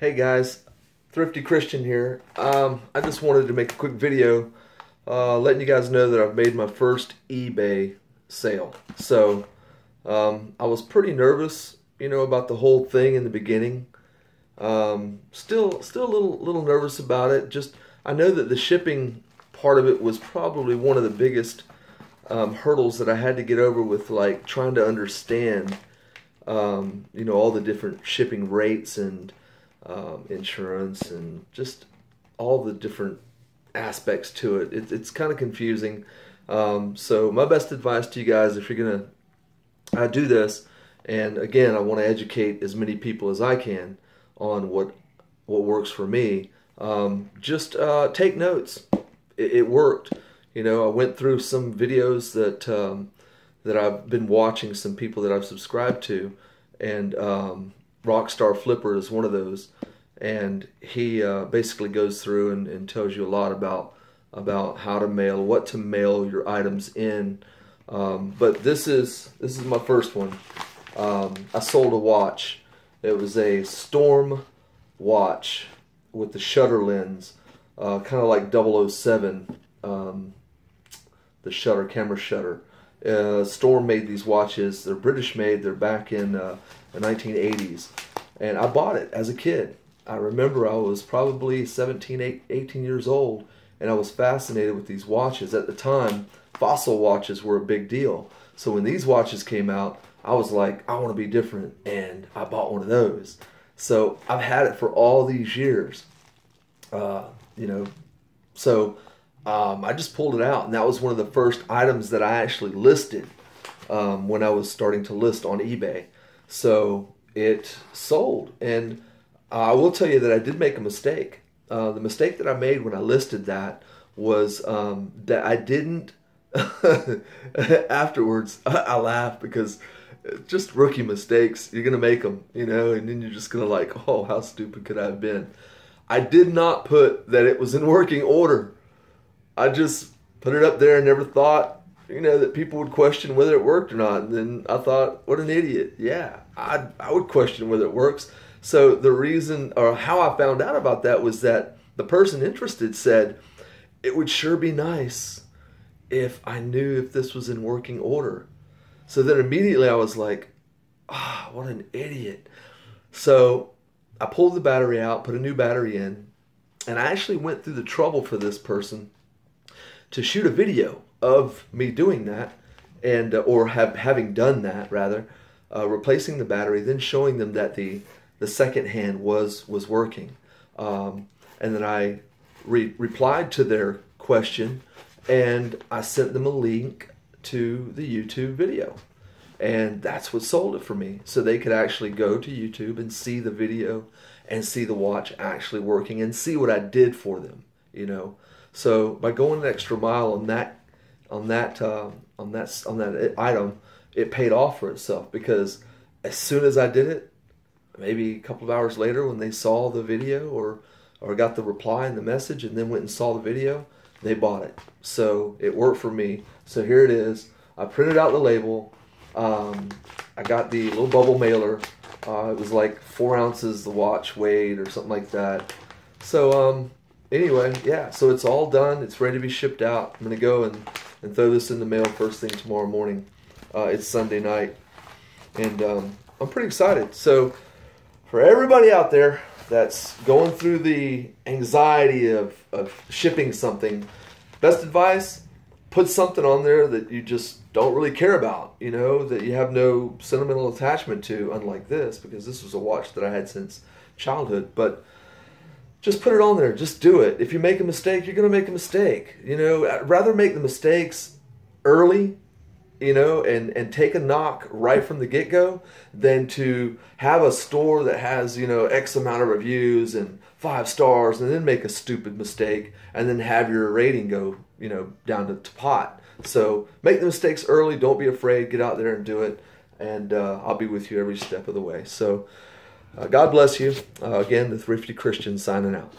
Hey guys, Thrifty Christian here. I just wanted to make a quick video letting you guys know that I've made my first eBay sale. So I was pretty nervous, about the whole thing in the beginning. Still a little nervous about it. Just I know that the shipping part of it was probably one of the biggest hurdles that I had to get over with, like trying to understand, all the different shipping rates and insurance and just all the different aspects to it. It's kind of confusing. So my best advice to you guys, if you're gonna do this, and again, I want to educate as many people as I can on what works for me. Just take notes. It worked. I went through some videos that I've been watching, some people that I've subscribed to, and Rockstar Flipper is one of those, and he basically goes through and tells you a lot about how to mail, what to mail your items in. But this is my first one. I sold a watch. It was a Storm watch with the shutter lens, kind of like 007, the shutter, camera shutter. Storm made these watches. They're British made. They're back in the 1980s. And I bought it as a kid. I remember I was probably 17, 18 years old, and I was fascinated with these watches. At the time, Fossil watches were a big deal. So when these watches came out, I was like, I want to be different, and I bought one of those. So I've had it for all these years, So I just pulled it out, and that was one of the first items that I actually listed when I was starting to list on eBay. So it sold, and I will tell you that I did make a mistake. The mistake that I made when I listed that was that I didn't. Afterwards, I laugh because just rookie mistakes. You're gonna make them, and then you're just gonna like, oh, how stupid could I have been? I did not put that it was in working order. I just put it up there and never thought, that people would question whether it worked or not. And then I thought, what an idiot. Yeah, I would question whether it works. So the reason, or how I found out about that, was that the person interested said, it would sure be nice if I knew if this was in working order. So then immediately I was like, what an idiot. So I pulled the battery out, put a new battery in, and I actually went through the trouble for this person to shoot a video of me doing that, and having done that rather, replacing the battery, then showing them that the second hand was working, and then I replied to their question, and I sent them a link to the YouTube video, and that's what sold it for me. So they could actually go to YouTube and see the video and see the watch actually working and see what I did for them, So by going an extra mile on that item, it paid off for itself, because as soon as I did it, maybe a couple of hours later when they saw the video or got the reply and the message and then went and saw the video, they bought it. So it worked for me. So here it is. I printed out the label. I got the little bubble mailer. It was like 4 ounces the watch weighed or something like that. So anyway, yeah, so it's all done. It's ready to be shipped out. I'm going to go and throw this in the mail first thing tomorrow morning. It's Sunday night, and I'm pretty excited. So for everybody out there that's going through the anxiety of shipping something, best advice, put something on there that you just don't really care about, that you have no sentimental attachment to, unlike this, because this was a watch that I had since childhood. But just put it on there. Just do it. If you make a mistake, you're going to make a mistake. I'd rather make the mistakes early, and take a knock right from the get-go than to have a store that has, X amount of reviews and 5 stars and then make a stupid mistake and then have your rating go, down to pot. So make the mistakes early. Don't be afraid. Get out there and do it. And I'll be with you every step of the way. So God bless you. Again, the Thrifty Christian signing out.